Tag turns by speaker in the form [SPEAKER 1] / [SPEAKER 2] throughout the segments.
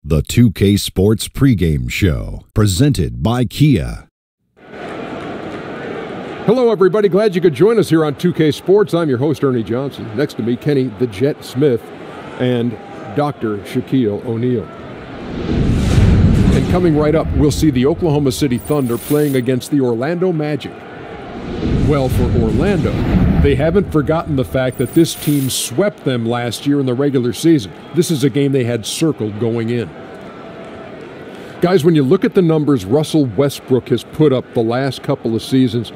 [SPEAKER 1] The 2K Sports pregame show, presented by Kia.
[SPEAKER 2] Hello, everybody. Glad you could join us here on 2K Sports. I'm your host, Ernie Johnson. Next to me, Kenny the Jet Smith and Dr. Shaquille O'Neal. And coming right up, we'll see the Oklahoma City Thunder playing against the Orlando Magic. Well, for Orlando, they haven't forgotten the fact that this team swept them last year in the regular season. This is a game they had circled going in. Guys, when you look at the numbers Russell Westbrook has put up the last couple of seasons,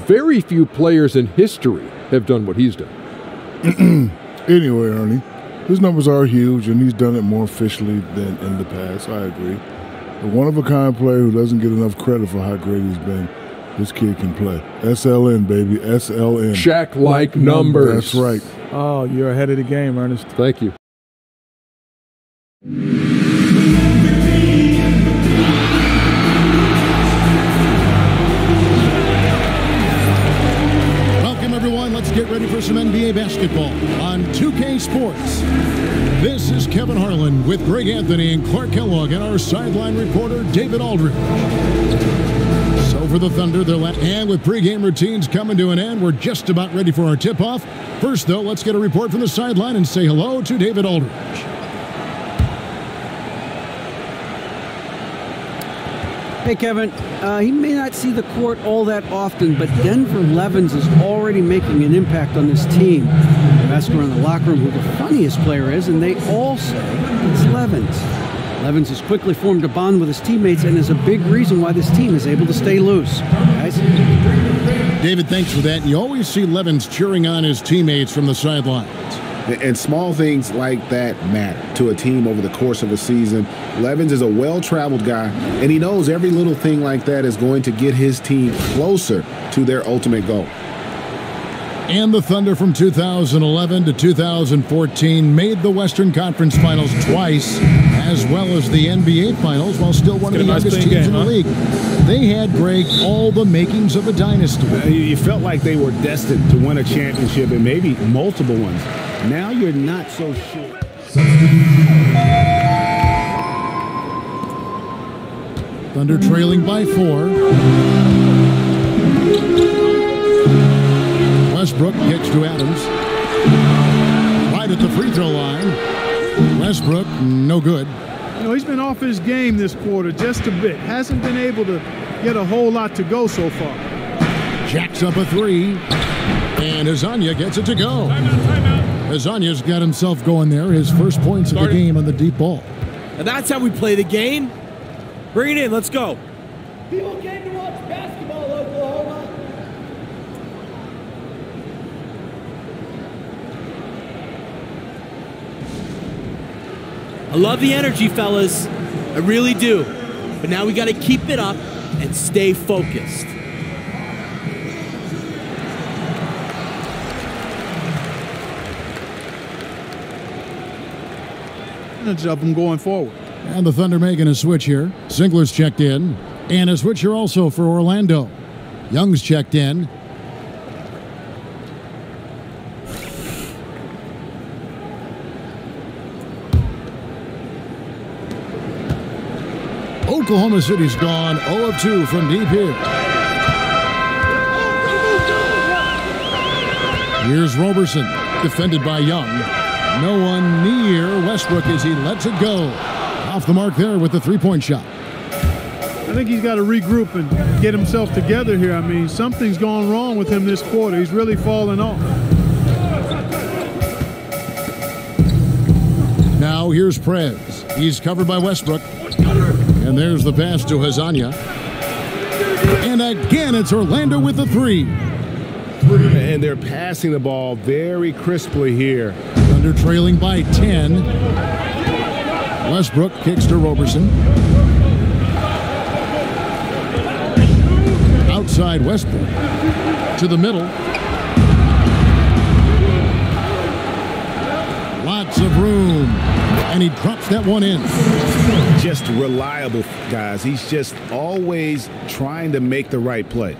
[SPEAKER 2] very few players in history have done what he's done.
[SPEAKER 3] Anyway, Ernie, his numbers are huge, and he's done it more officially than in the past. I agree. A one-of-a-kind player who doesn't get enough credit for how great he's been. This kid can play. SLN, baby, SLN.
[SPEAKER 2] Shaq-like numbers.
[SPEAKER 3] That's right.
[SPEAKER 4] Oh, you're ahead of the game, Ernest.
[SPEAKER 2] Thank you.
[SPEAKER 5] Welcome, everyone. Let's get ready for some NBA basketball on 2K Sports. This is Kevin Harlan with Greg Anthony and Clark Kellogg and our sideline reporter, David Aldridge. So for the Thunder, they're left. And with pregame routines coming to an end, we're just about ready for our tip-off. First, though, let's get a report from the sideline and say hello to David Aldridge.
[SPEAKER 6] Hey, Kevin. He may not see the court all that often, but Denver Levens is already making an impact on this team. They ask around the locker room who the funniest player is, and they all say it's Levens. Levens has quickly formed a bond with his teammates and is a big reason why this team is able to stay loose. Guys?
[SPEAKER 5] David, thanks for that. You always see Levens cheering on his teammates from the sidelines.
[SPEAKER 7] And small things like that matter to a team over the course of a season. Levens is a well-traveled guy, and he knows every little thing like that is going to get his team closer to their ultimate goal.
[SPEAKER 5] And the Thunder from 2011 to 2014 made the Western Conference Finals twice, as well as the NBA Finals, while still one of the youngest teams in the league. They had, Greg, all the makings of a dynasty.
[SPEAKER 8] You felt like they were destined to win a championship and maybe multiple ones. Now you're not so sure.
[SPEAKER 5] Thunder trailing by 4. Westbrook gets to Adams. Right at the free throw line. Westbrook, no good.
[SPEAKER 4] You know, he's been off his game this quarter just a bit. Hasn't been able to get a whole lot to go so far.
[SPEAKER 5] Jacks up a 3. And Azania gets it to go. Azania's got himself going there. His first points of the game on the deep ball.
[SPEAKER 9] And that's how we play the game. Bring it in. Let's go.
[SPEAKER 10] People came to watch basketball, Oklahoma.
[SPEAKER 9] I love the energy, fellas. I really do. But now we got to keep it up and stay focused.
[SPEAKER 4] Of them going forward.
[SPEAKER 5] And the Thunder making a switch here. Singler's checked in. And a switch here also for Orlando. Young's checked in. Oklahoma City's gone 0 of 2 from deep here. Here's Roberson, defended by Young. No one near Westbrook as he lets it go. Off the mark there with the three-point shot.
[SPEAKER 4] I think he's got to regroup and get himself together here. I mean, something's gone wrong with him this quarter. He's really fallen off.
[SPEAKER 5] Now here's Prez. He's covered by Westbrook. And there's the pass to Hazania. And again, it's Orlando with the 3.
[SPEAKER 8] And they're passing the ball very crisply here.
[SPEAKER 5] Thunder trailing by 10. Westbrook kicks to Roberson. Outside Westbrook. To the middle. Lots of room. And he drops that one in.
[SPEAKER 8] Just reliable, guys. He's just always trying to make the right play.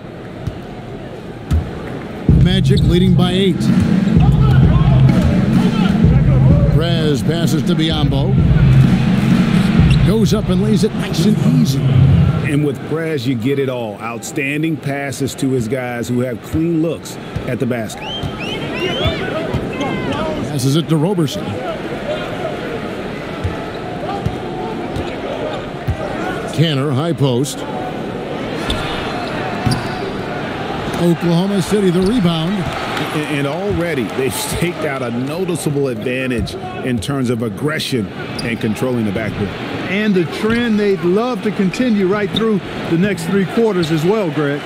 [SPEAKER 5] Magic leading by 8. Prez passes to Biyombo. Goes up and lays it nice and easy.
[SPEAKER 8] And with Prez, you get it all. Outstanding passes to his guys who have clean looks at the basket.
[SPEAKER 5] Passes it to Roberson. Canner, high post. Oklahoma City, the rebound.
[SPEAKER 8] And already they've staked out a noticeable advantage in terms of aggression and controlling the backboard.
[SPEAKER 4] And the trend they'd love to continue right through the next 3 quarters as well, Greg.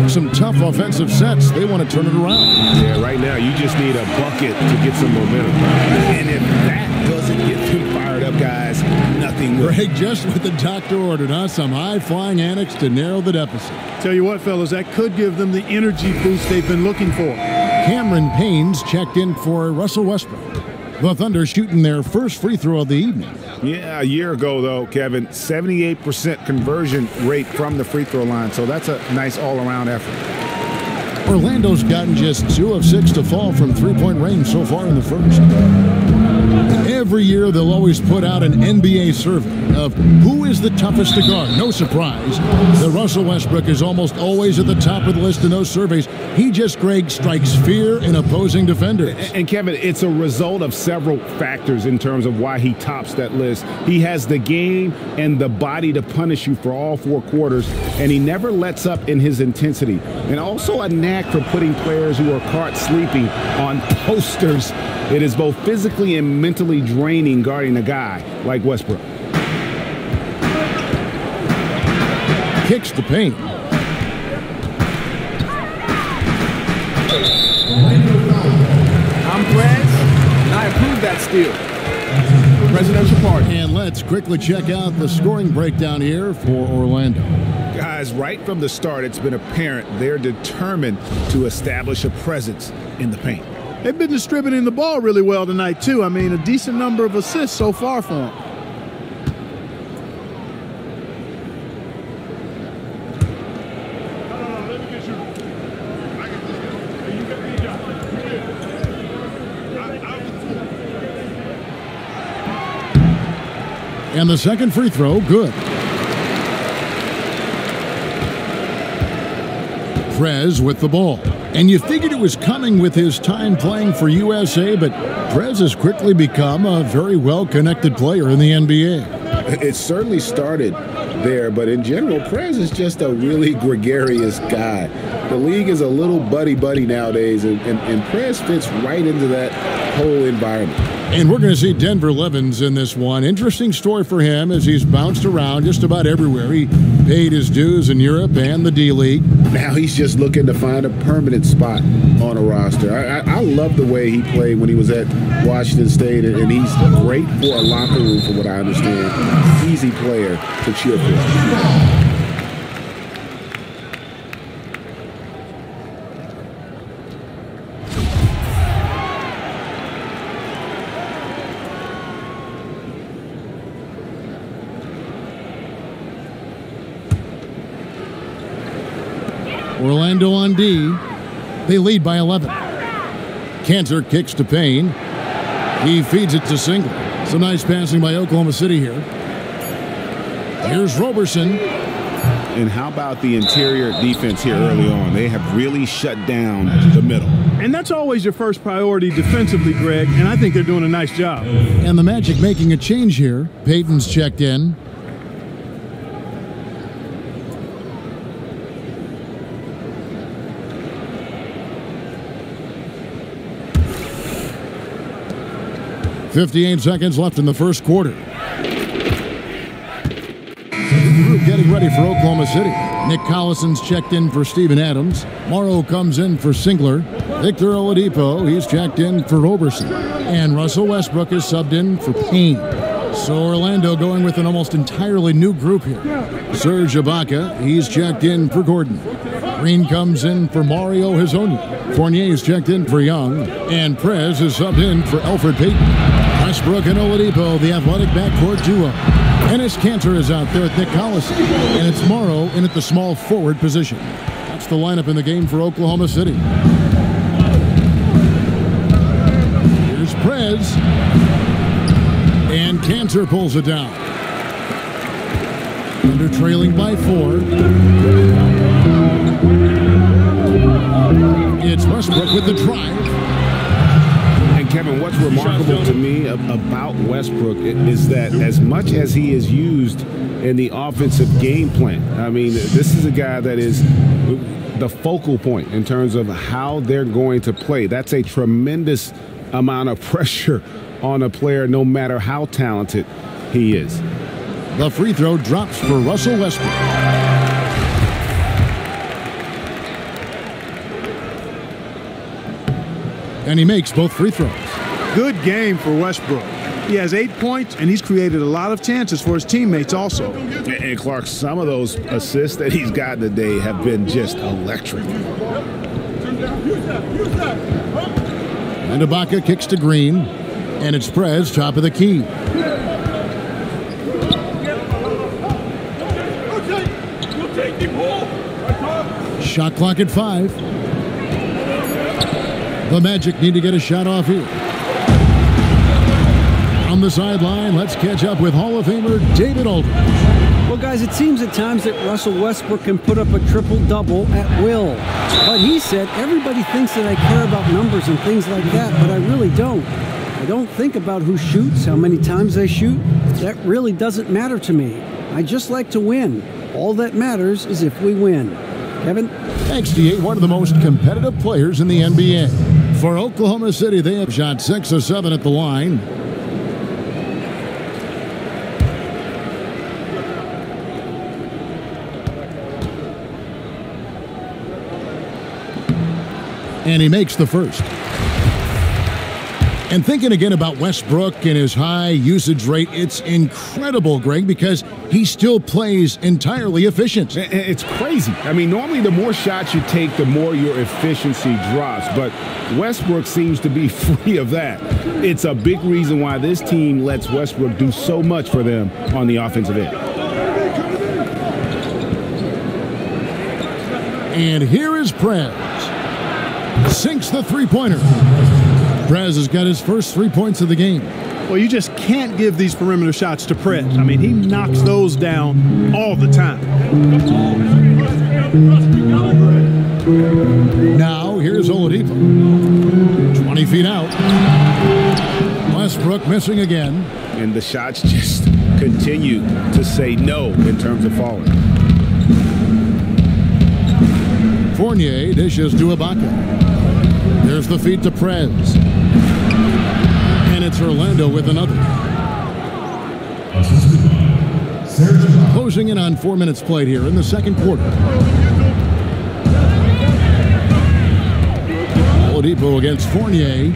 [SPEAKER 5] Some tough offensive sets. They want to turn it around.
[SPEAKER 8] Yeah, right now you just need a bucket to get some momentum. And if that doesn't get them fired up, guys, nothing will.
[SPEAKER 5] Greg, just what the doctor ordered, huh? Some high-flying annex to narrow the deficit.
[SPEAKER 4] Tell you what, fellas, that could give them the energy boost they've been looking for.
[SPEAKER 5] Cameron Payne's checked in for Russell Westbrook. The Thunder shooting their first free throw of the evening.
[SPEAKER 8] Yeah, a year ago, though, Kevin, 78% conversion rate from the free throw line. So that's a nice all-around effort.
[SPEAKER 5] Orlando's gotten just 2 of 6 to fall from three-point range so far in the first. Every year, they'll always put out an NBA survey of who is the toughest to guard. No surprise that Russell Westbrook is almost always at the top of the list in those surveys. He just, Greg, strikes fear in opposing defenders.
[SPEAKER 8] And Kevin, it's a result of several factors in terms of why he tops that list. He has the game and the body to punish you for all 4 quarters, and he never lets up in his intensity. And also a knack for putting players who are caught sleeping on posters. It is both physically and mentally draining guarding a guy like Westbrook.
[SPEAKER 5] Kicks to Payne.
[SPEAKER 11] I'm Prez, and I approve that steal. Presidential party.
[SPEAKER 5] And let's quickly check out the scoring breakdown here for Orlando.
[SPEAKER 8] Guys, right from the start, it's been apparent they're determined to establish a presence in the paint.
[SPEAKER 4] They've been distributing the ball really well tonight, too. I mean, a decent number of assists so far for them.
[SPEAKER 5] And the second free throw, good. Prez with the ball. And you figured it was coming with his time playing for USA, but Prez has quickly become a very well-connected player in the NBA.
[SPEAKER 7] It certainly started there, but in general, Prez is just a really gregarious guy. The league is a little buddy-buddy nowadays, and Prez fits right into that whole environment.
[SPEAKER 5] And we're going to see Denver Levens in this one. Interesting story for him as he's bounced around just about everywhere. He paid his dues in Europe and the D-League.
[SPEAKER 7] Now he's just looking to find a permanent spot on a roster. I love the way he played when he was at Washington State, and he's great for a locker room, from what I understand. Easy player to cheer for.
[SPEAKER 5] Orlando on D. They lead by 11. Cantor kicks to Payne. He feeds it to Single. Some nice passing by Oklahoma City here. Here's Roberson.
[SPEAKER 8] And how about the interior defense here early on? They have really shut down the middle.
[SPEAKER 4] And that's always your first priority defensively, Greg, and I think they're doing a nice job.
[SPEAKER 5] And the Magic making a change here. Payton's checked in. .58 seconds left in the first quarter. Group getting ready for Oklahoma City. Nick Collison's checked in for Steven Adams. Morrow comes in for Singler. Victor Oladipo, he's checked in for Roberson. And Russell Westbrook is subbed in for Payne. So Orlando going with an almost entirely new group here. Serge Ibaka, he's checked in for Gordon. Green comes in for Mario Hezonja. Fournier's checked in for Young. And Prez is subbed in for Elfrid Payton. Westbrook and Oladipo, the athletic backcourt duo. Enes Kanter is out there with Nick Collison. And it's Morrow in at the small forward position. That's the lineup in the game for Oklahoma City. Here's Prez. And Cantor pulls it down. Thunder trailing by 4. It's Westbrook with the drive.
[SPEAKER 8] And Kevin, what's remarkable to me about Westbrook is that as much as he is used in the offensive game plan, I mean, this is a guy that is the focal point in terms of how they're going to play. That's a tremendous amount of pressure on a player, no matter how talented he is.
[SPEAKER 5] The free throw drops for Russell Westbrook. And he makes both free throws.
[SPEAKER 4] Good game for Westbrook. He has 8 points, and he's created a lot of chances for his teammates also.
[SPEAKER 8] And Clark, some of those assists that he's gotten today have been just electric.
[SPEAKER 5] And Ibaka kicks to Green, and it's Prez, top of the key. Shot clock at 5. The Magic need to get a shot off here. On the sideline, let's catch up with Hall of Famer David Aldridge.
[SPEAKER 6] Well, guys, it seems at times that Russell Westbrook can put up a triple-double at will. But he said, everybody thinks that I care about numbers and things like that, but I really don't. I don't think about who shoots, how many times I shoot. That really doesn't matter to me. I just like to win. All that matters is if we win. Kevin?
[SPEAKER 5] XD8, one of the most competitive players in the NBA. For Oklahoma City, they have shot 6 of 7 at the line. And he makes the first. And thinking again about Westbrook and his high usage rate, it's incredible, Greg, because he still plays entirely efficient.
[SPEAKER 8] It's crazy. I mean, normally the more shots you take, the more your efficiency drops. But Westbrook seems to be free of that. It's a big reason why this team lets Westbrook do so much for them on the offensive end.
[SPEAKER 5] And here is Prez. Sinks the three-pointer. Prez has got his first 3 points of the game.
[SPEAKER 4] Well, you just can't give these perimeter shots to Prez. I mean, he knocks those down all the time.
[SPEAKER 5] Now, here's Oladipo. 20 feet out. Westbrook missing again.
[SPEAKER 8] And the shots just continue to say no in terms of falling.
[SPEAKER 5] Fournier dishes to Ibaka. There's the feed to Prez. And it's Orlando with another. Closing in on 4 minutes played here in the second quarter. Oladipo against Fournier.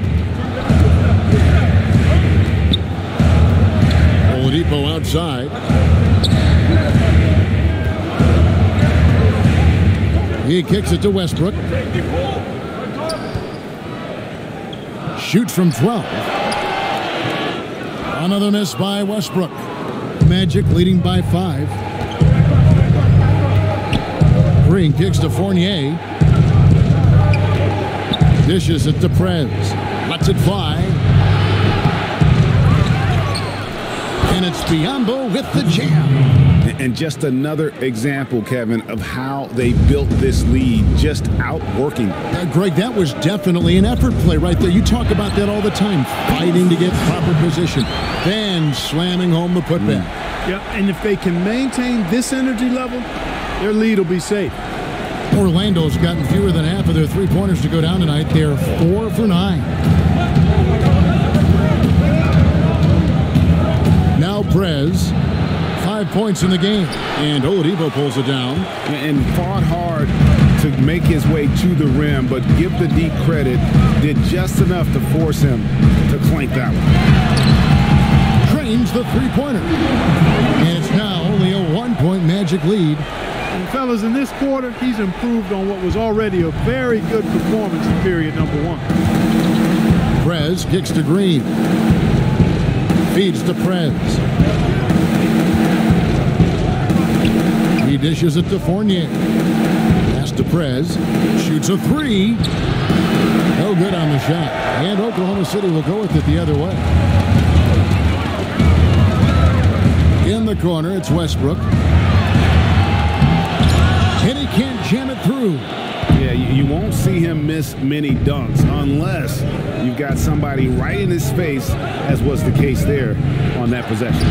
[SPEAKER 5] Oladipo outside. He kicks it to Westbrook. Shoots from 12. Another miss by Westbrook. Magic leading by 5. Green kicks to Fournier. Dishes it to Prez. Lets it fly. And it's Biyombo with the jam.
[SPEAKER 8] And just another example, Kevin, of how they built this lead, just outworking.
[SPEAKER 5] Greg, that was definitely an effort play right there. You talk about that all the time, fighting to get proper position, then slamming home the putback.
[SPEAKER 4] Yeah, and if they can maintain this energy level, their lead will be safe.
[SPEAKER 5] Orlando's gotten fewer than half of their three-pointers to go down tonight. They're 4 for 9. Now Prez. 5 points in the game, and Oladipo pulls it down.
[SPEAKER 8] And fought hard to make his way to the rim, but give the deep credit, did just enough to force him to clank that one.
[SPEAKER 5] Drains the three-pointer. And it's now only a 1-point Magic lead.
[SPEAKER 4] And fellas, in this quarter, he's improved on what was already a very good performance in period number 1.
[SPEAKER 5] Prez kicks to Green. Feeds to Prez. He dishes it to Fournier. Pass to Prez. Shoots a 3. No good on the shot. And Oklahoma City will go with it the other way. In the corner, it's Westbrook. And he can't jam it through.
[SPEAKER 8] Yeah, you won't see him miss many dunks unless you've got somebody right in his face, as was the case there on that possession.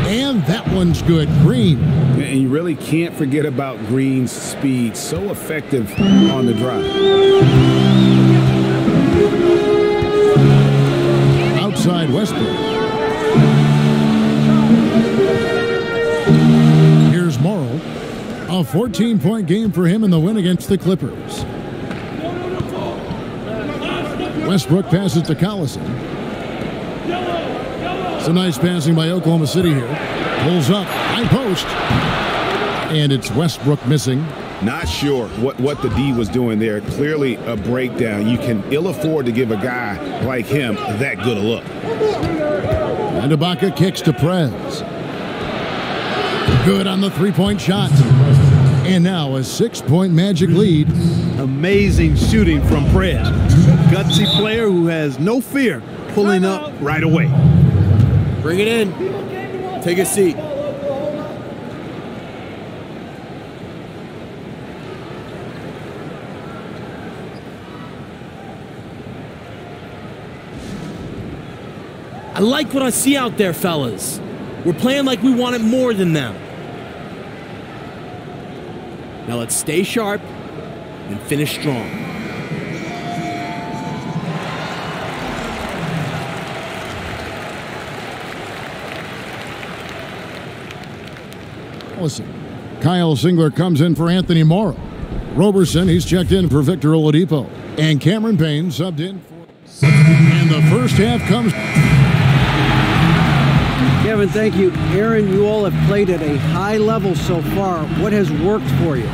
[SPEAKER 5] And that one's good. Green.
[SPEAKER 8] And you really can't forget about Green's speed. So effective on the drive.
[SPEAKER 5] Outside Westbrook. Here's Morrow. A 14-point game for him in the win against the Clippers. Westbrook passes to Collison. Some nice passing by Oklahoma City here. Pulls up, high post. And it's Westbrook missing.
[SPEAKER 8] Not sure what the D was doing there. Clearly a breakdown. You can ill afford to give a guy like him that good a look.
[SPEAKER 5] And Ibaka kicks to Prez. Good on the three-point shot. And now a 6-point Magic lead.
[SPEAKER 4] Amazing shooting from Prez. Gutsy player who has no fear pulling up right away.
[SPEAKER 9] Bring it in. Take a seat. I like what I see out there, fellas. We're playing like we want it more than them. Now let's stay sharp and finish strong.
[SPEAKER 5] Listen, Kyle Singler comes in for Anthony Morrow. Roberson, he's checked in for Victor Oladipo. And Cameron Payne subbed in for... And the first half comes...
[SPEAKER 6] Kevin, thank you. Aaron, you all have played at a high level so far. What has worked for you?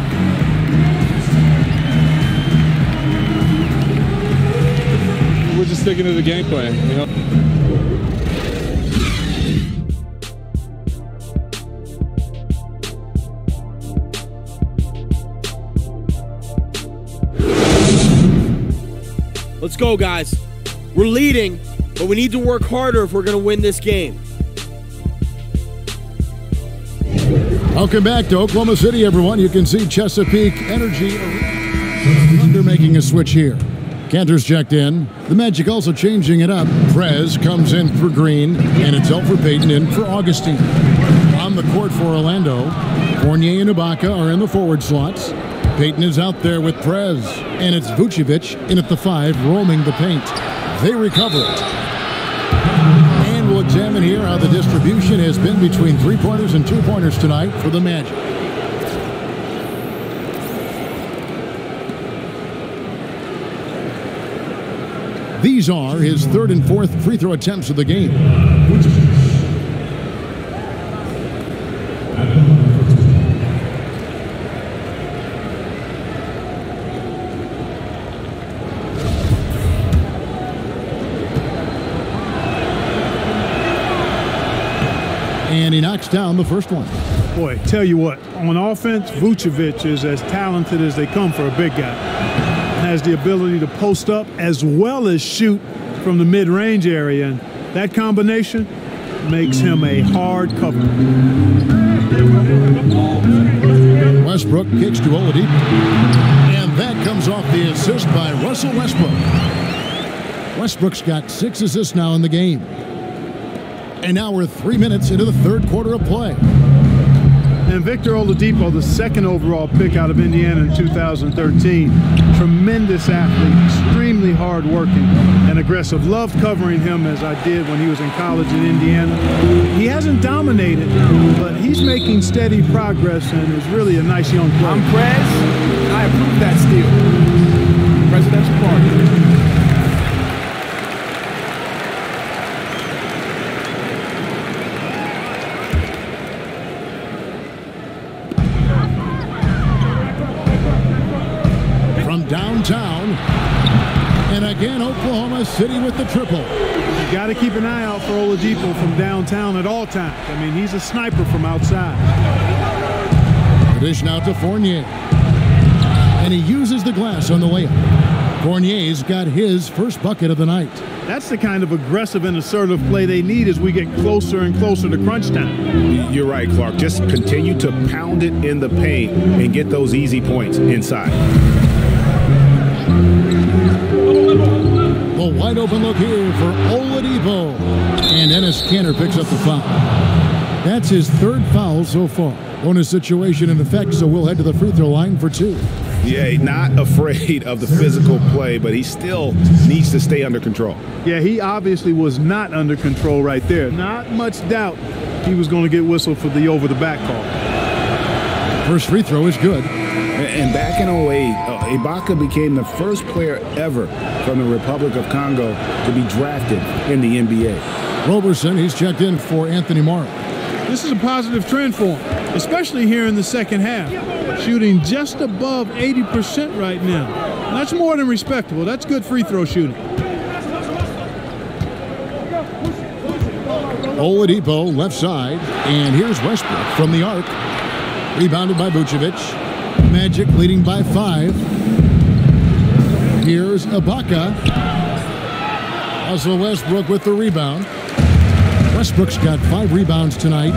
[SPEAKER 11] We're just sticking to the game plan, you know.
[SPEAKER 9] Let's go, guys. We're leading, but we need to work harder if we're going to win this game.
[SPEAKER 5] Welcome back to Oklahoma City, everyone. You can see Chesapeake Energy Thunder making a switch here. Cantor's checked in. The Magic also changing it up. Prez comes in for Green, and it's Elfrid Payton in for Augustine. On the court for Orlando, Fournier and Ibaka are in the forward slots. Payton is out there with Prez, and it's Vucevic in at the 5, roaming the paint. They recover it. And we'll examine here how the distribution has been between three-pointers and two-pointers tonight for the Magic. These are his third and fourth free throw attempts of the game. And he knocks down the first one.
[SPEAKER 4] Boy, tell you what, on offense, Vucevic is as talented as they come for a big guy. Has the ability to post up as well as shoot from the mid-range area, and that combination makes him a hard cover.
[SPEAKER 5] Westbrook kicks to Oladipo, and that comes off the assist by Russell Westbrook. Westbrook's got 6 assists now in the game. And now we're 3 minutes into the third quarter of play.
[SPEAKER 4] And Victor Oladipo, the second overall pick out of Indiana in 2013. Tremendous athlete, extremely hard-working and aggressive. Loved covering him as I did when he was in college in Indiana. He hasn't dominated, but he's making steady progress and is really a nice young player.
[SPEAKER 11] I'm Prez, and I approve that steal. Presidential party.
[SPEAKER 5] Downtown, and again Oklahoma City with the triple.
[SPEAKER 4] You got to keep an eye out for Oladipo from downtown at all times. I mean, he's a sniper from outside.
[SPEAKER 5] The dish now to Fournier, and he uses the glass on the layup. Fournier's got his first bucket of the night.
[SPEAKER 4] That's the kind of aggressive and assertive play they need as we get closer and closer to crunch time.
[SPEAKER 8] You're right, Clark. Just continue to pound it in the paint and get those easy points inside.
[SPEAKER 5] The wide open look here for Oladipo. And Enes Kanter picks up the foul. That's his third foul so far. Bonus situation in effect, so we'll head to the free throw line for 2.
[SPEAKER 8] Yeah, not afraid of the physical play, but he still needs to stay under control.
[SPEAKER 4] Yeah, he obviously was not under control right there. Not much doubt he was going to get whistled for the over-the-back call.
[SPEAKER 5] First free throw is good.
[SPEAKER 8] And back in 08, Ibaka became the first player ever from the Republic of Congo to be drafted in the NBA.
[SPEAKER 5] Roberson, he's checked in for Anthony Morrow.
[SPEAKER 4] This is a positive trend for him, especially here in the second half. Shooting just above 80% right now. That's more than respectable. That's good free throw shooting.
[SPEAKER 5] Oladipo left side, and here's Westbrook from the arc. Rebounded by Vucevic. Magic leading by 5. Here's Ibaka. Also Westbrook with the rebound. Westbrook's got 5 rebounds tonight.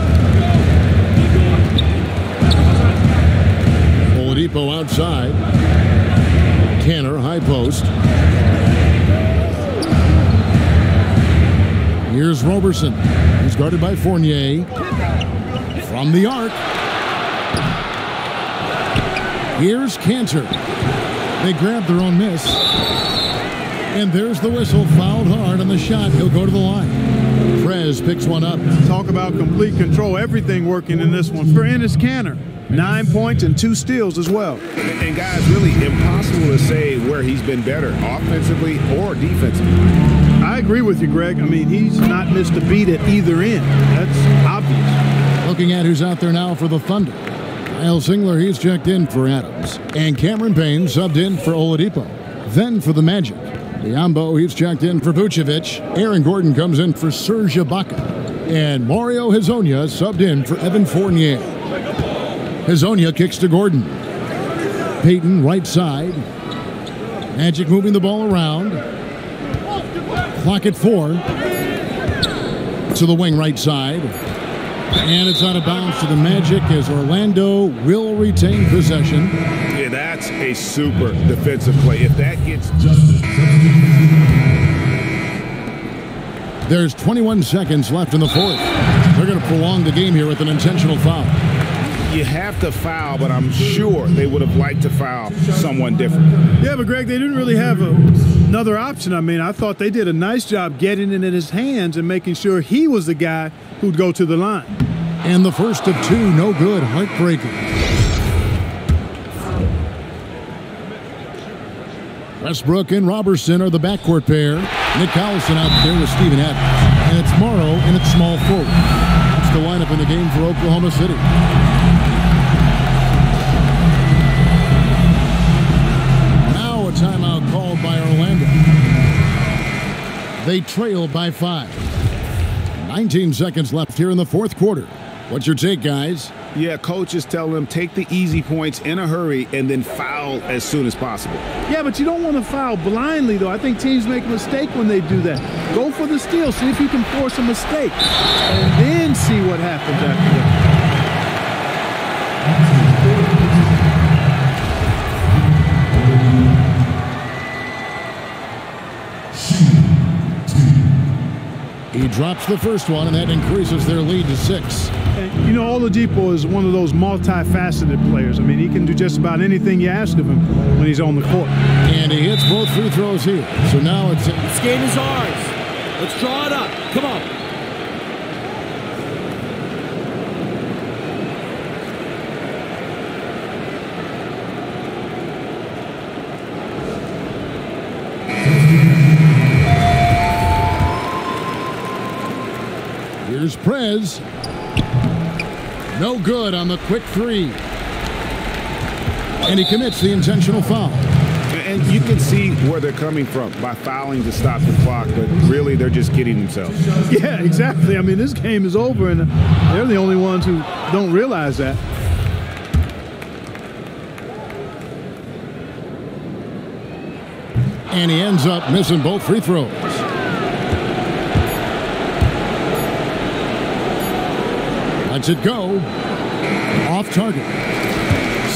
[SPEAKER 5] Oladipo outside. Kanter high post. Here's Roberson. He's guarded by Fournier. From the arc. Here's Kanter. They grab their own miss. And there's the whistle. Fouled hard on the shot. He'll go to the line. Prez picks one up.
[SPEAKER 4] Talk about complete control. Everything working in this one for Enes Kanter. 9 points and 2 steals as well.
[SPEAKER 8] And guys, really impossible to say where he's been better, offensively or defensively.
[SPEAKER 4] I agree with you, Greg. I mean, he's not missed a beat at either end. That's obvious.
[SPEAKER 5] Looking at who's out there now for the Thunder. Kyle Singler, he's checked in for Adams. And Cameron Payne subbed in for Oladipo. Then for the Magic. Diambo, he's checked in for Vucevic. Aaron Gordon comes in for Serge Ibaka. And Mario Hezonja subbed in for Evan Fournier. Hezonja kicks to Gordon. Payton right side. Magic moving the ball around. Clock at 4. To the wing right side. And it's out of bounds to the Magic as Orlando will retain possession.
[SPEAKER 8] Yeah, that's a super defensive play. If that gets
[SPEAKER 5] There's 21 seconds left in the fourth. They're going to prolong the game here with an intentional foul.
[SPEAKER 8] You have to foul, but I'm sure they would have liked to foul someone different.
[SPEAKER 4] Yeah, but Greg, they didn't really have another option. I mean, I thought they did a nice job getting it in his hands and making sure he was the guy who'd go to the line.
[SPEAKER 5] And the first of 2, no good, heartbreaker. Westbrook and Robertson are the backcourt pair. Nick Collison out there with Steven Adams. And it's Morrow in its small forward. That's the lineup in the game for Oklahoma City. Now a timeout called by Orlando. They trail by 5. 19 seconds left here in the fourth quarter. What's your take, guys?
[SPEAKER 8] Yeah, coaches tell them take the easy points in a hurry and then foul as soon as possible.
[SPEAKER 4] Yeah, but you don't want to foul blindly, though. I think teams make a mistake when they do that. Go for the steal. See if you can force a mistake. And then see what happens after that.
[SPEAKER 5] He drops the first one, and that increases their lead to 6.
[SPEAKER 4] And, you know, Oladipo is one of those multifaceted players. I mean, he can do just about anything you ask of him when he's on the court.
[SPEAKER 5] And he hits both free throws here. So now it's...
[SPEAKER 9] This game is ours. Let's draw it up. Come on.
[SPEAKER 5] Here's Prez. No good on the quick 3. And he commits the intentional foul.
[SPEAKER 8] And you can see where they're coming from by fouling to stop the clock, but really they're just kidding themselves.
[SPEAKER 4] Yeah, exactly. I mean, this game is over, and they're the only ones who don't realize that.
[SPEAKER 5] And he ends up missing both free throws. lets it go. Off target.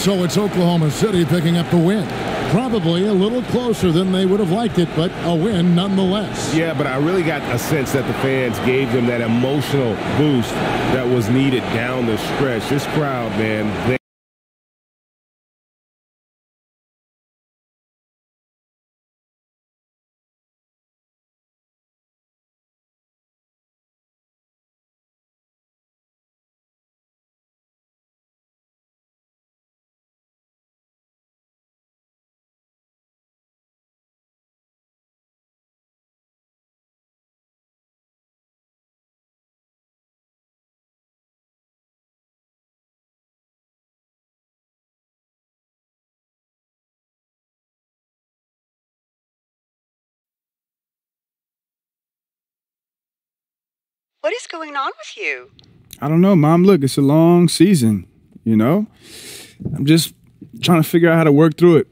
[SPEAKER 5] So it's Oklahoma City picking up the win. Probably a little closer than they would have liked it, but a win nonetheless.
[SPEAKER 8] Yeah, but I really got a sense that the fans gave them that emotional boost that was needed down the stretch. This crowd, man,
[SPEAKER 12] What is going on with you?
[SPEAKER 13] I don't know, Mom. Look, it's a long season, you know? I'm just trying to figure out how to work through it.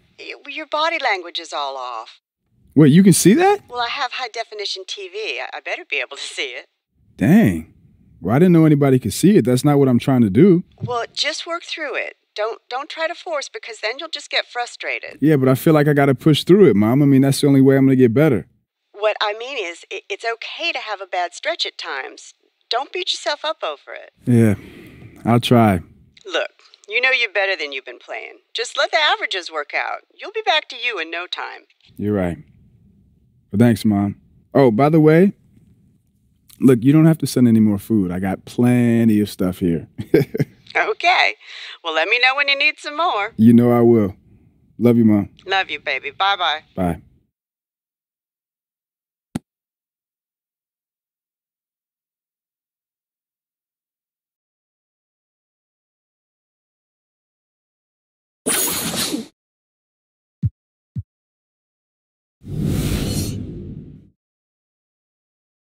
[SPEAKER 12] Your body language is all off.
[SPEAKER 13] Wait, you can see that?
[SPEAKER 12] Well, I have high-definition TV. I better be able to see it.
[SPEAKER 13] Dang. Well, I didn't know anybody could see it. That's not what I'm trying to do.
[SPEAKER 12] Well, just work through it. Don't try to force, because then you'll just get frustrated.
[SPEAKER 13] Yeah, but I feel like I got to push through it, Mom. I mean, that's the only way I'm going to get better.
[SPEAKER 12] What I mean is, it's okay to have a bad stretch at times. Don't beat yourself up over it.
[SPEAKER 13] Yeah, I'll try.
[SPEAKER 12] Look, you know you're better than you've been playing. Just let the averages work out. You'll be back to you in no time.
[SPEAKER 13] You're right. Well, thanks, Mom. Oh, by the way, look, you don't have to send any more food. I got plenty of stuff here.
[SPEAKER 12] Okay. Well, let me know when you need some more.
[SPEAKER 13] You know I will. Love you, Mom.
[SPEAKER 12] Love you, baby. Bye-bye.
[SPEAKER 13] Bye.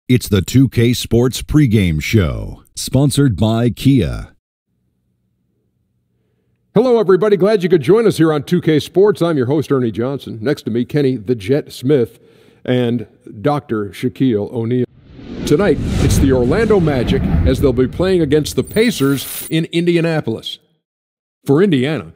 [SPEAKER 1] It's the 2K Sports pregame show, sponsored by Kia.
[SPEAKER 2] Hello, everybody. Glad you could join us here on 2K Sports. I'm your host, Ernie Johnson. Next to me, Kenny the Jet Smith and Dr. Shaquille O'Neal. Tonight, it's the Orlando Magic as they'll be playing against the Pacers in Indianapolis. For Indiana.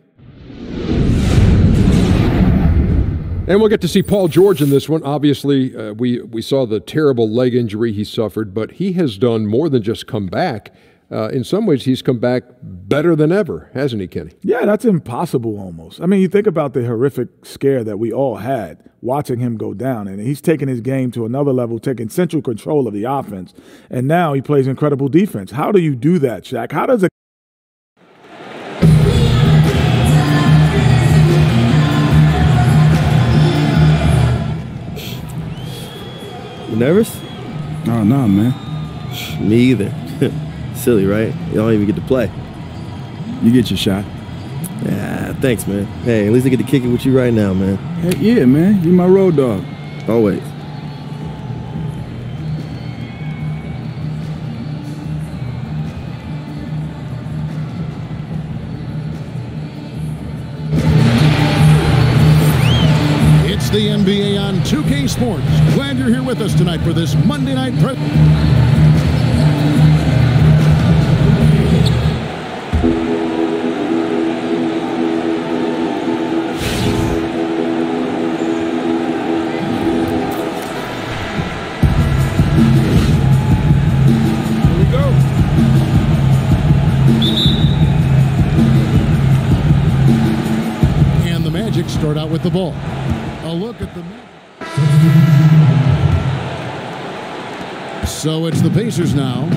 [SPEAKER 2] And we'll get to see Paul George in this one. Obviously, we saw the terrible leg injury he suffered, but he has done more than just come back. In some ways, he's come back better than ever, hasn't he, Kenny?
[SPEAKER 14] Yeah, that's impossible almost. I mean, you think about the horrific scare that we all had watching him go down, and he's taken his game to another level, taking central control of the offense, and now he plays incredible defense. How do you do that, Shaq? How does a
[SPEAKER 15] You nervous?
[SPEAKER 13] Oh, no, man.
[SPEAKER 15] Me either. Silly, right? You don't even get to play.
[SPEAKER 13] You get your shot.
[SPEAKER 15] Yeah, thanks, man. Hey, at least I get to kick it with you right now, man.
[SPEAKER 13] Hey, yeah, man. You're my road dog.
[SPEAKER 15] Always.
[SPEAKER 5] It's the NBA on 2K Sports. Glad you're here with us tonight for this Monday night start out with the ball. A look at the... So it's the Pacers now.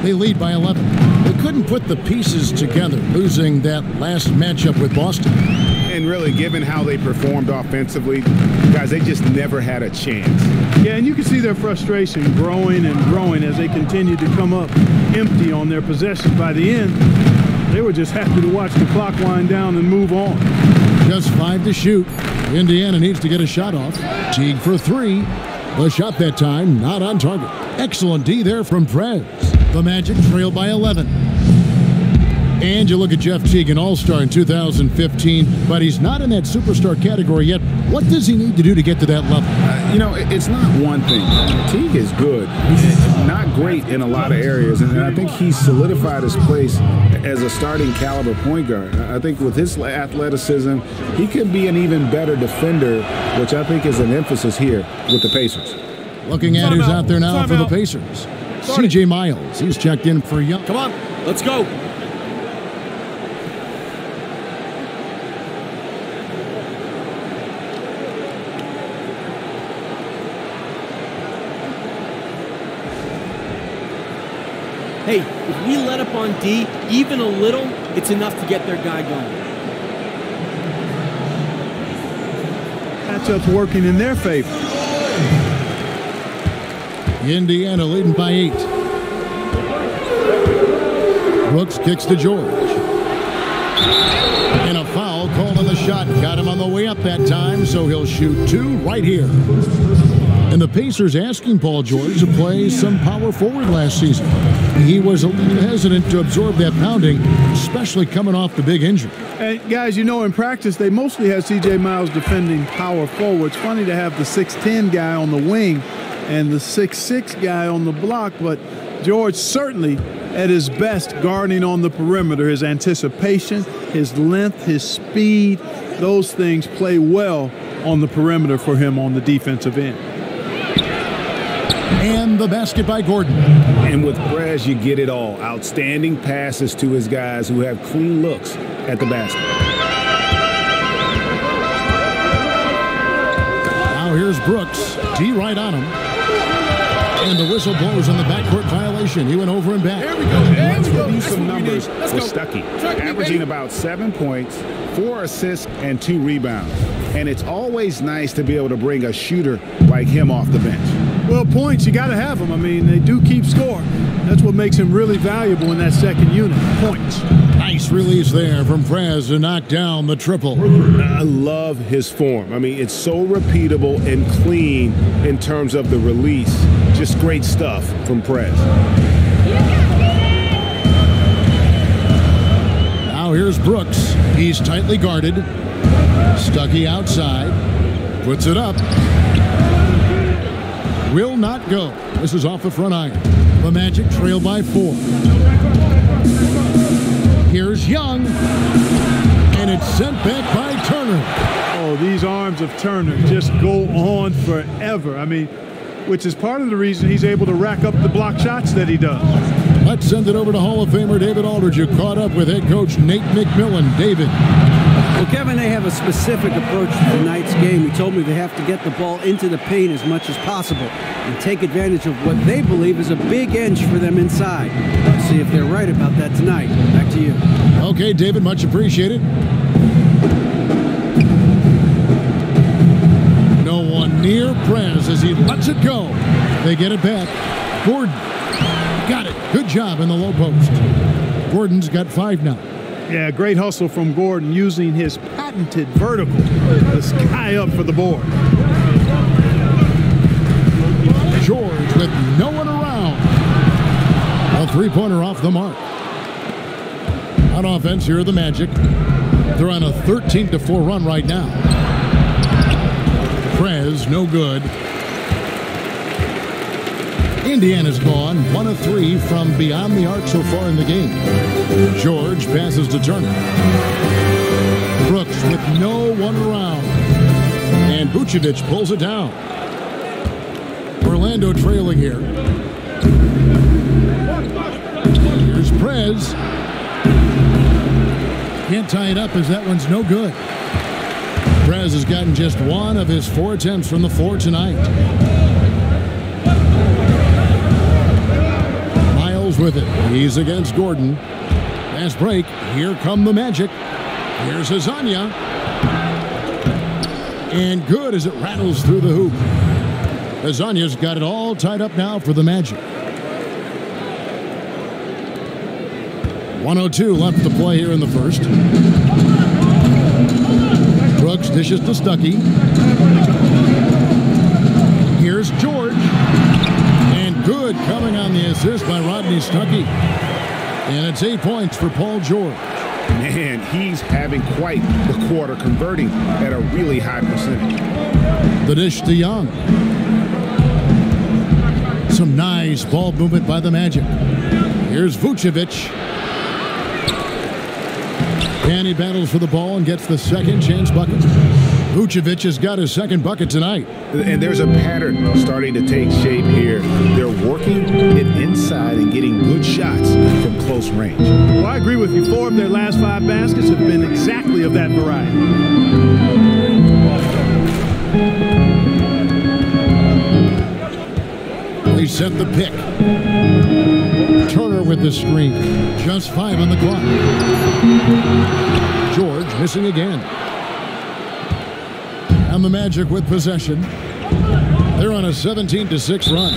[SPEAKER 5] They lead by 11. They couldn't put the pieces together, losing that last matchup with Boston.
[SPEAKER 8] And really, given how they performed offensively, guys, they just never had a chance.
[SPEAKER 4] Yeah, and you can see their frustration growing and growing as they continue to come up empty on their possessions. By the end, they were just happy to watch the clock wind down and move on.
[SPEAKER 5] Just 5 to shoot. Indiana needs to get a shot off. Teague for 3. The shot that time, not on target. Excellent D there from Prez. The Magic trail by 11. And you look at Jeff Teague, an all-star in 2015, but he's not in that superstar category yet. What does he need to do to get to that level?
[SPEAKER 8] You know, it's not one thing. Teague is good. He's not great in a lot of areas, and I think he's solidified his place as a starting caliber point guard. I think with his athleticism, he could be an even better defender, which I think is an emphasis here with the Pacers.
[SPEAKER 5] Looking at who's out there now for the Pacers. C.J. Miles, he's checked in for Young.
[SPEAKER 9] Come on, let's go. Hey, if we let up on D even a little, it's enough to get their guy going.
[SPEAKER 4] Matchups working in their favor.
[SPEAKER 5] Indiana leading by 8. Brooks kicks to George. And a foul called on the shot. Got him on the way up that time, so he'll shoot 2 right here. And the Pacers asking Paul George to play some power forward last season. He was a little hesitant to absorb that pounding, especially coming off the big injury.
[SPEAKER 4] And guys, you know, in practice, they mostly have C.J. Miles defending power forward. It's funny to have the 6'10 guy on the wing and the 6'6 guy on the block, but George certainly at his best guarding on the perimeter. His anticipation, his length, his speed, those things play well on the perimeter for him on the defensive end.
[SPEAKER 5] And the basket by Gordon.
[SPEAKER 8] And with Prez, you get it all. Outstanding passes to his guys who have clean looks at the basket.
[SPEAKER 5] Now here's Brooks. D right on him. And the whistle blows on the backcourt violation. He went over and back.
[SPEAKER 8] There we go. Let's review some numbers for Stuckey. Averaging about 7 points, 4 assists, and 2 rebounds. And it's always nice to be able to bring a shooter like him off the bench.
[SPEAKER 4] Well, points, you got to have them. I mean, they do keep score. That's what makes him really valuable in that second unit, points.
[SPEAKER 5] Nice release there from Prez to knock down the triple.
[SPEAKER 8] I love his form. I mean, it's so repeatable and clean in terms of the release. Just great stuff from Prez.
[SPEAKER 5] Now here's Brooks. He's tightly guarded. Stuckey outside. Puts it up. Will not go. This is off the front iron. The Magic trail by 4. Here's Young. And it's sent back by Turner.
[SPEAKER 4] Oh, these arms of Turner just go on forever. I mean, which is part of the reason he's able to rack up the block shots that he does.
[SPEAKER 5] Let's send it over to Hall of Famer David Aldridge, who caught up with head coach Nate McMillan. David.
[SPEAKER 6] Well, Kevin, they have a specific approach to tonight's game. He told me they have to get the ball into the paint as much as possible and take advantage of what they believe is a big edge for them inside. Let's see if they're right about that tonight. Back to you.
[SPEAKER 5] Okay, David, much appreciated. No one near Prez as he lets it go. They get it back. Gordon got it. Good job in the low post. Gordon's got 5 now.
[SPEAKER 4] Yeah, great hustle from Gordon using his patented vertical to sky up for the board.
[SPEAKER 5] George with no one around. A 3-pointer off the mark. On offense, here are the Magic. They're on a 13-4 run right now. Prez, no good. Indiana's gone 1 of 3 from beyond the arc so far in the game. George passes to Turner. Brooks with no one around. And Vucevic pulls it down. Orlando trailing here. Here's Prez. Can't tie it up as that one's no good. Prez has gotten just 1 of his 4 attempts from the floor tonight. With it. He's against Gordon. Fast break. Here come the Magic. Here's Hazanya. And good as it rattles through the hoop. Hazanya's got it all tied up now for the Magic. 1:02 left to play here in the first. Brooks dishes to Stuckey. Here's George. Good coming on the assist by Rodney Stuckey. And it's 8 points for Paul George.
[SPEAKER 8] Man, he's having quite the quarter, converting at a really high percentage.
[SPEAKER 5] The dish to Young. Some nice ball movement by the Magic. Here's Vucevic. And he battles for the ball and gets the second chance bucket. Vucevic has got his second bucket tonight.
[SPEAKER 8] And there's a pattern starting to take shape here. They're working it inside and getting good shots from close range.
[SPEAKER 4] Well, I agree with you. 4 of their last 5 baskets have been exactly of that variety.
[SPEAKER 5] They set the pick. Turner with the screen. Just 5 on the clock. George missing again. And the Magic with possession. They're on a 17-6 run.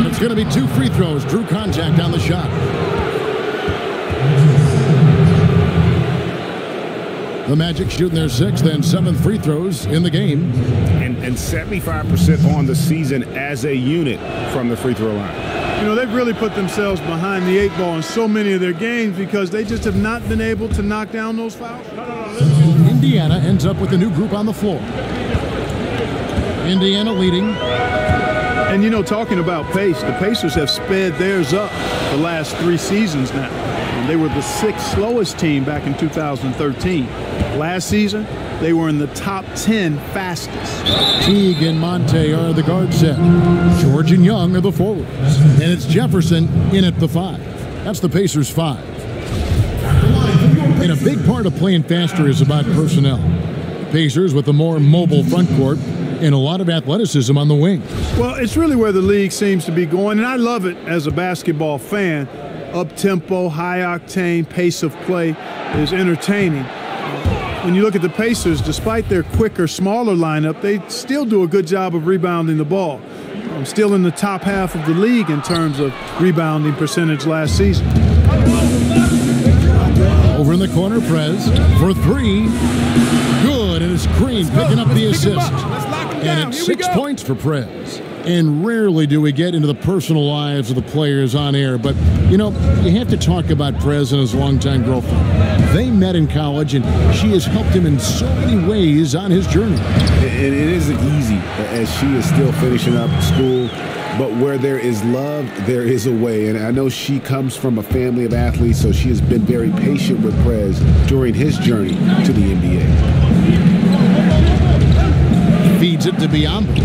[SPEAKER 5] It's going to be 2 free throws. Drew contact on the shot. The Magic shooting their 6th and 7th free throws in the game.
[SPEAKER 8] And 75% on the season as a unit from the free throw line.
[SPEAKER 4] You know, they've really put themselves behind the 8 ball in so many of their games because they just have not been able to knock down those fouls.
[SPEAKER 5] Indiana ends up with a new group on the floor. Indiana leading.
[SPEAKER 4] And, you know, talking about pace, the Pacers have sped theirs up the last 3 seasons now. And they were the 6th slowest team back in 2013. Last season, they were in the top 10 fastest.
[SPEAKER 5] Teague and Monte are the guard set. George and Young are the forwards. And it's Jefferson in at the 5. That's the Pacers' 5. And a big part of playing faster is about personnel. Pacers with a more mobile front court and a lot of athleticism on the wings.
[SPEAKER 4] Well, it's really where the league seems to be going, and I love it as a basketball fan. Up-tempo, high-octane pace of play is entertaining. When you look at the Pacers, despite their quicker, smaller lineup, they still do a good job of rebounding the ball. Still in the top half of the league in terms of rebounding percentage last season.
[SPEAKER 5] Over in the corner, Prez for 3. Good, and it's Green picking up the assist. And it's 6 points for Prez. And rarely do we get into the personal lives of the players on air, but, you know, you have to talk about Prez and his longtime girlfriend. They met in college, and she has helped him in so many ways on his journey.
[SPEAKER 8] It isn't easy as she is still finishing up school, but where there is love, there is a way. And I know she comes from a family of athletes, so she has been very patient with Prez during his journey to the NBA.
[SPEAKER 5] Feeds it to Biombo.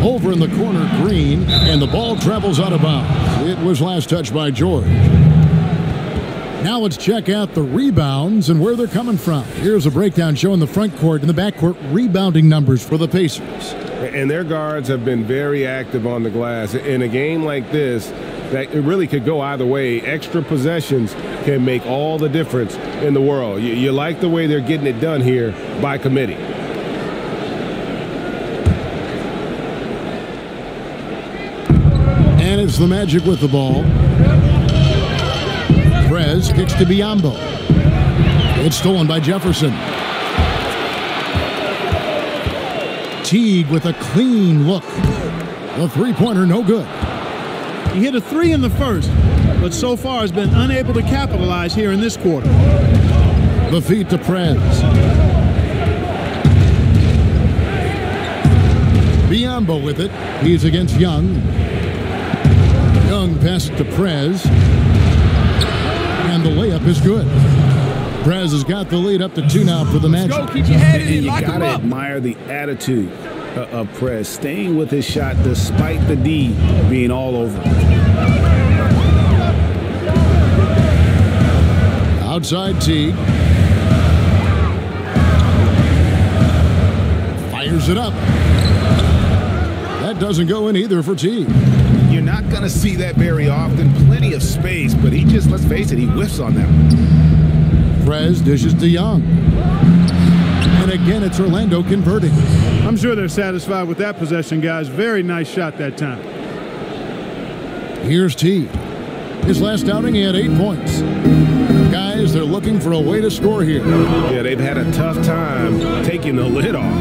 [SPEAKER 5] Over in the corner, Green, and the ball travels out of bounds. It was last touched by George. Now let's check out the rebounds and where they're coming from. Here's a breakdown showing the front court and the back court rebounding numbers for the Pacers.
[SPEAKER 2] And their guards have been very active on the glass. In a game like this, that it really could go either way. Extra possessions can make all the difference in the world. You like the way they're getting it done here by committee.
[SPEAKER 5] And it's the Magic with the ball. Prez kicks to Biombo. It's stolen by Jefferson. Teague with a clean look. The three-pointer no good.
[SPEAKER 4] He hit a 3 in the first, but so far has been unable to capitalize here in this quarter.
[SPEAKER 5] The feed to Prez. Biombo with it. He's against Young. Young pass to Prez. And the layup is good. Prez has got the lead up to 2 now for the Magic.
[SPEAKER 9] Go, keep your head in it,
[SPEAKER 8] You
[SPEAKER 9] lock him
[SPEAKER 8] gotta
[SPEAKER 9] up.
[SPEAKER 8] admire the attitude of Prez, staying with his shot despite the D being all over.
[SPEAKER 5] Outside Teague. Fires it up. That doesn't go in either for Teague.
[SPEAKER 8] You're not going to see that very often. Plenty of space, but he just, let's face it, he whiffs on that one.
[SPEAKER 5] Prez dishes to Young. And again, it's Orlando converting.
[SPEAKER 4] I'm sure they're satisfied with that possession, guys. Very nice shot that time.
[SPEAKER 5] Here's Teague. His last outing, he had 8 points. Guys, they're looking for a way to score here.
[SPEAKER 2] Yeah, they've had a tough time taking the lid off.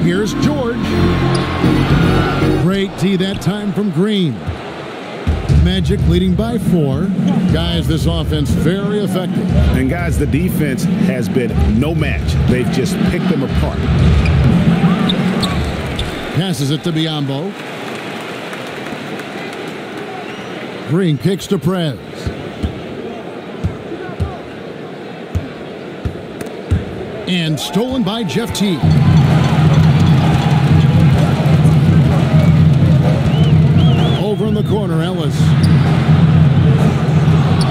[SPEAKER 5] Here's George. Great tee that time from Green. Magic leading by 4. Guys, this offense very effective.
[SPEAKER 8] And guys, the defense has been no match. They've just picked them apart.
[SPEAKER 5] Passes it to Biombo. Green kicks to Prez. And stolen by Jeff Teague. Over in the corner, Ellis.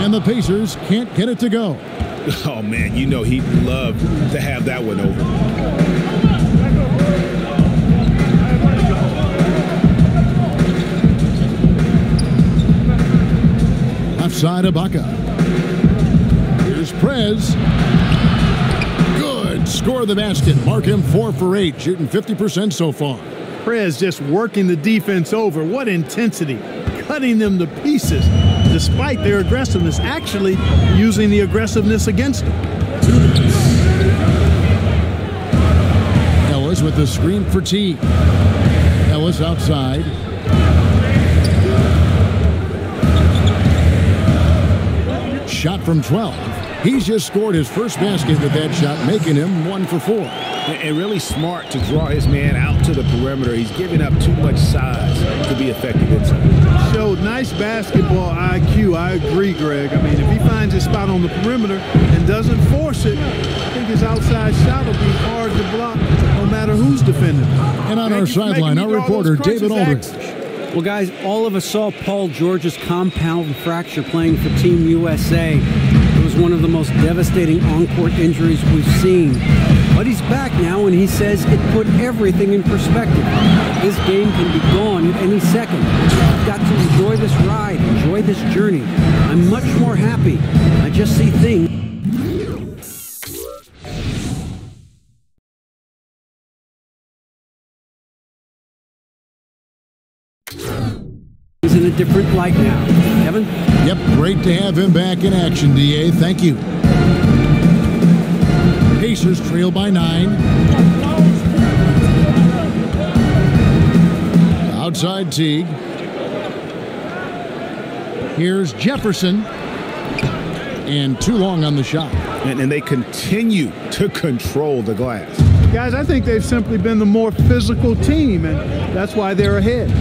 [SPEAKER 5] And the Pacers can't get it to go.
[SPEAKER 8] Oh, man, you know he'd love to have that one over.
[SPEAKER 5] Left side, Ibaka. Here's Prez. Good. Score the basket. Mark him 4 for 8, shooting 50% so far.
[SPEAKER 4] Prez just working the defense over. What intensity. Cutting them to pieces despite their aggressiveness. Actually using the aggressiveness against them.
[SPEAKER 5] Ellis with the screen for Teague. Ellis outside. Shot from 12. He's just scored his first basket with that shot, making him 1 for 4.
[SPEAKER 8] And really smart to draw his man out to the perimeter. He's giving up too much size to be effective inside.
[SPEAKER 4] Showed nice basketball IQ. I agree, Greg. I mean, if he finds his spot on the perimeter and doesn't force it, I think his outside shot will be hard to block no matter who's defending.
[SPEAKER 5] And on our sideline, our reporter, David Aldridge.
[SPEAKER 6] Well, guys, all of us saw Paul George's compound fracture playing for Team USA. It was one of the most devastating on-court injuries we've seen. But he's back now, and he says it put everything in perspective. This game can be gone at any second. I've got to enjoy this ride, enjoy this journey. I'm much more happy. I just see things in a different light now. Kevin?
[SPEAKER 5] Yep, great to have him back in action, DA. Thank you. Pacers trail by 9. Outside Teague. Here's Jefferson. And too long on the shot.
[SPEAKER 8] And they continue to control the glass.
[SPEAKER 4] Guys, I think they've simply been the more physical team, and that's why they're ahead.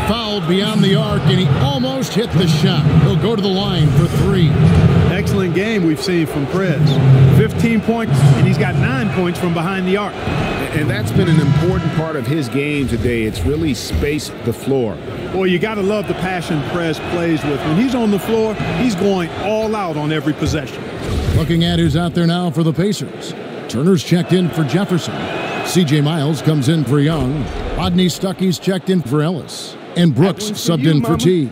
[SPEAKER 5] Fouled beyond the arc, and he almost hit the shot. He'll go to the line for 3.
[SPEAKER 4] Excellent game we've seen from Prez. 15 points, and he's got 9 points from behind the arc.
[SPEAKER 8] And that's been an important part of his game today. It's really spaced the floor.
[SPEAKER 4] Boy, you got to love the passion Prez plays with. When he's on the floor, he's going all out on every possession.
[SPEAKER 5] Looking at who's out there now for the Pacers. Turner's checked in for Jefferson. C.J. Miles comes in for Young. Rodney Stuckey's checked in for Ellis. And Brooks subbed in for Teague.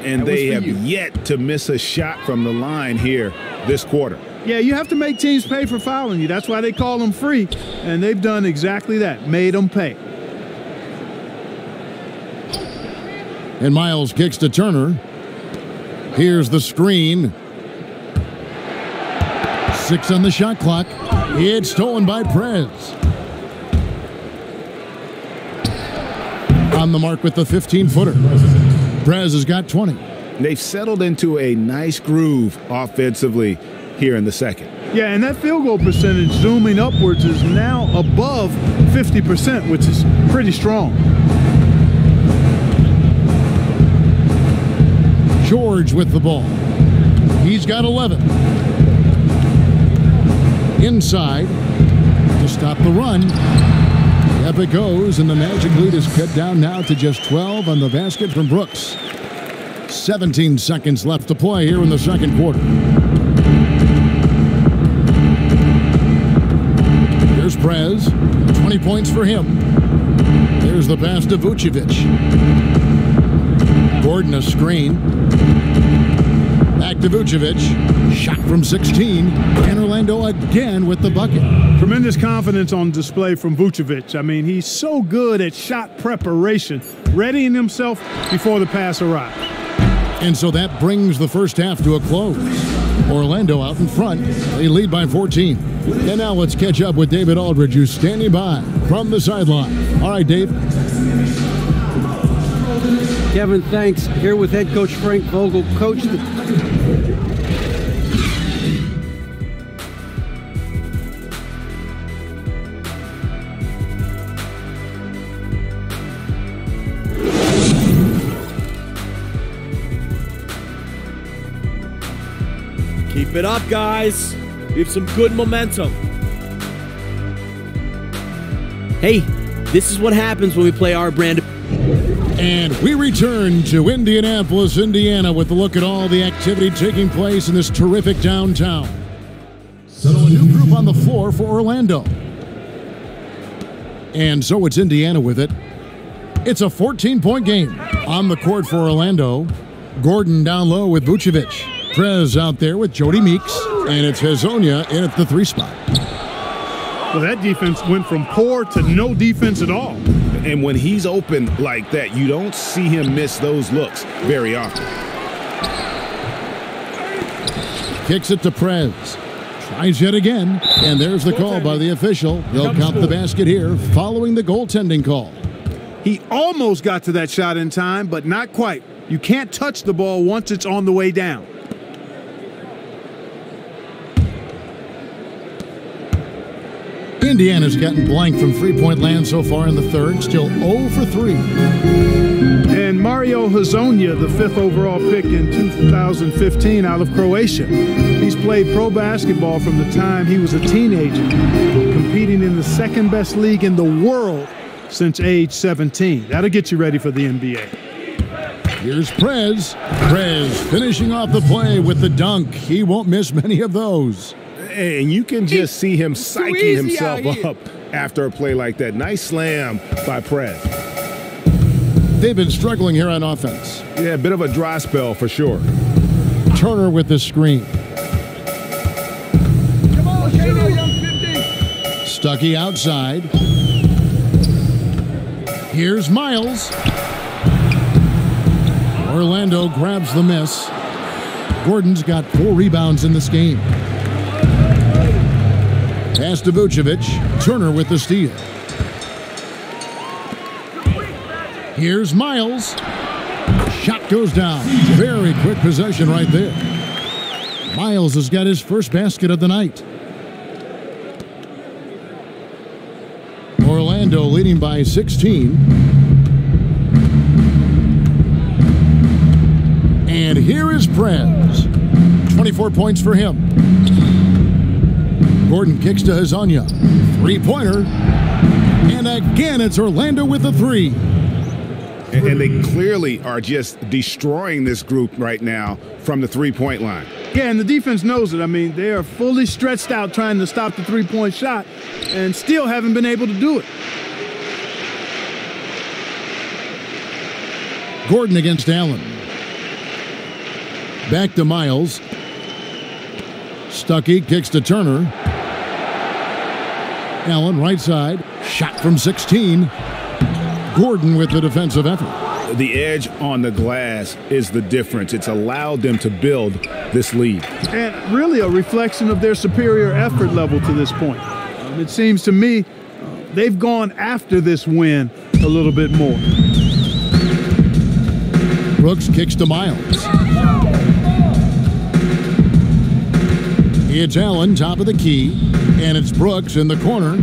[SPEAKER 8] And they have yet to miss a shot from the line here this quarter.
[SPEAKER 4] Yeah, you have to make teams pay for fouling you. That's why they call them free. And they've done exactly that, made them pay.
[SPEAKER 5] And Miles kicks to Turner. Here's the screen. 6 on the shot clock. It's stolen by Prez. On the mark with the 15-footer. Prez has got 20.
[SPEAKER 8] They've settled into a nice groove offensively here in the second.
[SPEAKER 4] Yeah, and that field goal percentage zooming upwards is now above 50%, which is pretty strong.
[SPEAKER 5] George with the ball. He's got 11. Inside to stop the run. Up it goes, and the Magic lead is cut down now to just 12 on the basket from Brooks. 17 seconds left to play here in the second quarter. Here's Prez. 20 points for him. There's the pass to Vucevic. Gordon a screen. Back to Vucevic. Shot from 16. And Orlando again with the bucket.
[SPEAKER 4] Tremendous confidence on display from Vucevic. I mean, he's so good at shot preparation, readying himself before the pass arrives.
[SPEAKER 5] And so that brings the first half to a close. Orlando out in front. They lead by 14. And now let's catch up with David Aldridge, who's standing by from the sideline. All right, Dave.
[SPEAKER 6] Kevin, thanks. Here with head coach Frank Vogel. Coach,
[SPEAKER 9] Keep it up, guys. We have some good momentum. Hey, this is what happens when we play our brand.
[SPEAKER 5] And we return to Indianapolis, Indiana, with a look at all the activity taking place in this terrific downtown. So a new group on the floor for Orlando. And so it's Indiana with it. It's a 14-point game. On the court for Orlando, Gordon down low with Vucevic. Prez out there with Jody Meeks, and it's Hezonja in at the 3 spot.
[SPEAKER 4] Well, that defense went from poor to no defense at all.
[SPEAKER 8] And when he's open like that, you don't see him miss those looks very often.
[SPEAKER 5] Kicks it to Prez. Tries yet again, and there's the call by the official. They'll count the basket here following the goaltending call.
[SPEAKER 4] He almost got to that shot in time, but not quite. You can't touch the ball once it's on the way down.
[SPEAKER 5] Indiana's gotten blank from three-point land so far in the third, still 0 for 3.
[SPEAKER 4] And Mario Hezonja, the 5th overall pick in 2015 out of Croatia. He's played pro basketball from the time he was a teenager, competing in the 2nd best league in the world since age 17. That'll get you ready for the NBA.
[SPEAKER 5] Here's Prez. Prez finishing off the play with the dunk. He won't miss many of those.
[SPEAKER 8] And you can just see him psyching himself up after a play like that. Nice slam by Prez.
[SPEAKER 5] They've been struggling here on offense.
[SPEAKER 8] Yeah, a bit of a dry spell for sure.
[SPEAKER 5] Turner with the screen.
[SPEAKER 10] Come on, young 50.
[SPEAKER 5] Stuckey outside. Here's Miles. Orlando grabs the miss. Gordon's got 4 rebounds in this game. Pass to Vucevic. Turner with the steal. Here's Miles. Shot goes down. Very quick possession right there. Miles has got his first basket of the night. Orlando leading by 16. And here is Prez. 24 points for him. Gordon kicks to Hezonja. 3-pointer. And again, it's Orlando with the 3.
[SPEAKER 8] And they clearly are just destroying this group right now from the 3-point line.
[SPEAKER 4] Yeah, and the defense knows it. I mean, they are fully stretched out trying to stop the 3-point shot and still haven't been able to do it.
[SPEAKER 5] Gordon against Allen. Back to Miles. Stuckey kicks to Turner. Allen right side. Shot from 16. Gordon with the defensive effort.
[SPEAKER 8] The edge on the glass is the difference. It's allowed them to build this lead.
[SPEAKER 4] And really a reflection of their superior effort level to this point. It seems to me they've gone after this win a little bit more.
[SPEAKER 5] Brooks kicks to Miles. It's Allen, top of the key, and it's Brooks in the corner.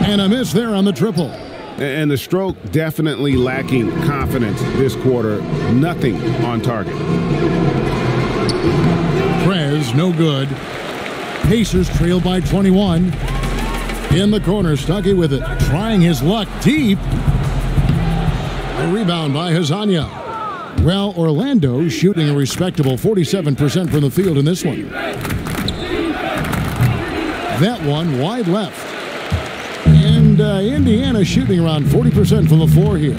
[SPEAKER 5] And a miss there on the triple.
[SPEAKER 8] And the stroke definitely lacking confidence this quarter. Nothing on target.
[SPEAKER 5] Prez, no good. Pacers trail by 21. In the corner, Stuckey with it. Trying his luck deep. A rebound by Hezonja. Well, Orlando shooting a respectable 47% from the field in this one. That one wide left. And Indiana shooting around 40% from the floor here.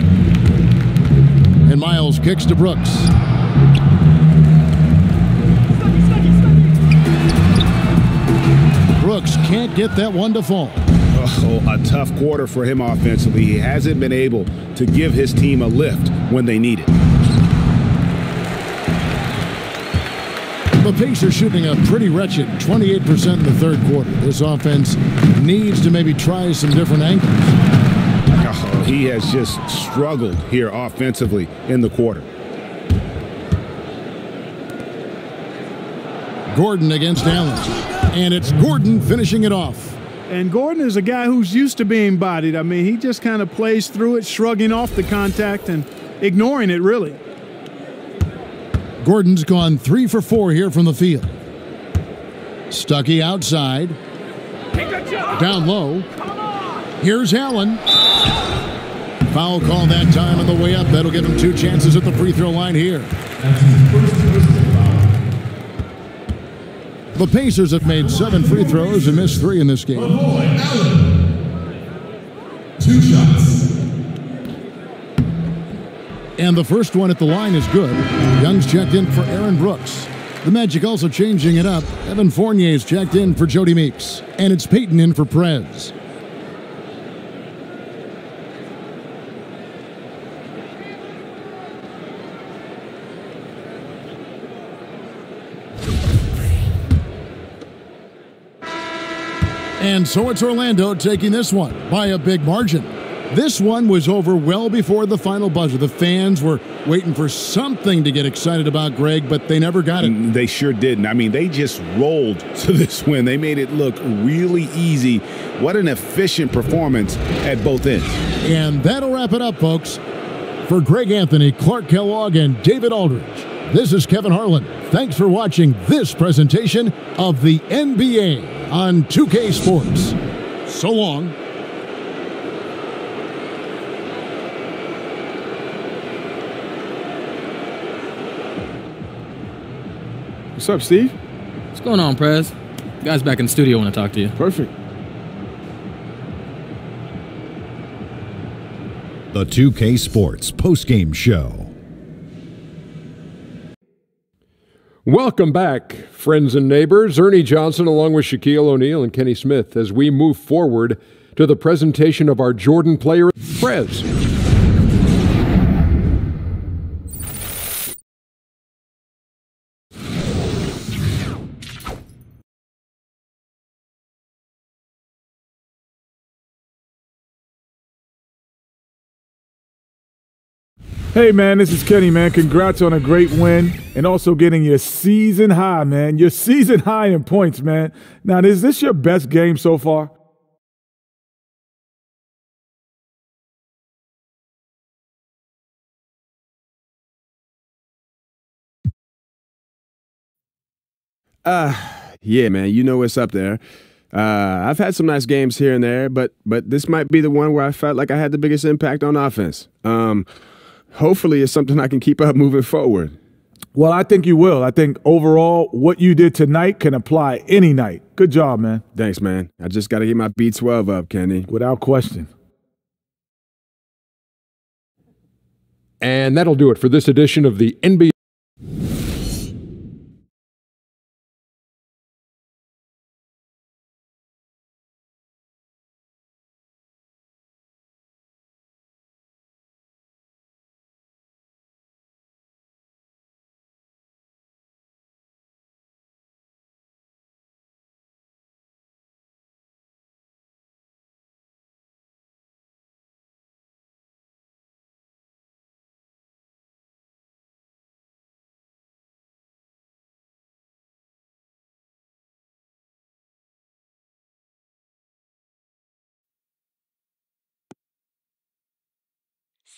[SPEAKER 5] And Miles kicks to Brooks. Brooks can't get that one to fall.
[SPEAKER 8] Oh, a tough quarter for him offensively. He hasn't been able to give his team a lift when they need it.
[SPEAKER 5] The Pacers shooting a pretty wretched 28% in the third quarter. This offense needs to maybe try some different angles.
[SPEAKER 8] Oh, he has just struggled here offensively in the quarter.
[SPEAKER 5] Gordon against Allen. And it's Gordon finishing it off.
[SPEAKER 4] And Gordon is a guy who's used to being bodied. I mean, he just kind of plays through it, shrugging off the contact and ignoring it, really.
[SPEAKER 5] Gordon's gone 3 for 4 here from the field. Stuckey outside. Down low. Here's Allen. Foul call that time on the way up. That'll give him 2 chances at the free throw line here. The Pacers have made 7 free throws and missed 3 in this game.
[SPEAKER 16] 2 shots.
[SPEAKER 5] And the first one at the line is good. Young's checked in for Aaron Brooks. The Magic also changing it up. Evan Fournier's checked in for Jody Meeks. And it's Peyton in for Prez. And so it's Orlando taking this one by a big margin. This one was over well before the final buzzer. The fans were waiting for something to get excited about, Greg, but they never got it.
[SPEAKER 8] They sure didn't. I mean, they just rolled to this win. They made it look really easy. What an efficient performance at both ends.
[SPEAKER 5] And that'll wrap it up, folks. For Greg Anthony, Clark Kellogg, and David Aldridge, this is Kevin Harlan. Thanks for watching this presentation of the NBA on 2K Sports. So long.
[SPEAKER 13] What's up, Steve?
[SPEAKER 17] What's going on, Prez? Guys back in the studio want to talk to you.
[SPEAKER 13] Perfect.
[SPEAKER 1] The 2K Sports postgame show.
[SPEAKER 2] Welcome back, friends and neighbors. Ernie Johnson along with Shaquille O'Neal and Kenny Smith as we move forward to the presentation of our Jordan player, Prez.
[SPEAKER 14] Hey, man, this is Kenny, man. Congrats on a great win and also getting your season high, man. Your season high in points, man. Now, is this your best game so far?
[SPEAKER 15] Yeah, man, you know what's up there. I've had some nice games here and there, but this might be the one where I felt like I had the biggest impact on offense. Hopefully it's something I can keep up moving forward.
[SPEAKER 14] Well, I think you will. I think overall what you did tonight can apply any night. Good job, man.
[SPEAKER 15] Thanks, man. I just got to get my B12 up, Kenny.
[SPEAKER 14] Without question.
[SPEAKER 2] And that'll do it for this edition of the NBA.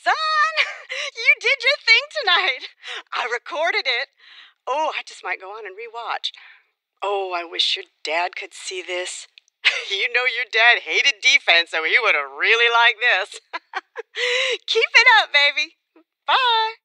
[SPEAKER 12] Son, you did your thing tonight. I recorded it. Oh, I just might go on and rewatch. Oh, I wish your dad could see this. You know your dad hated defense, so he would have really liked this. Keep it up, baby. Bye.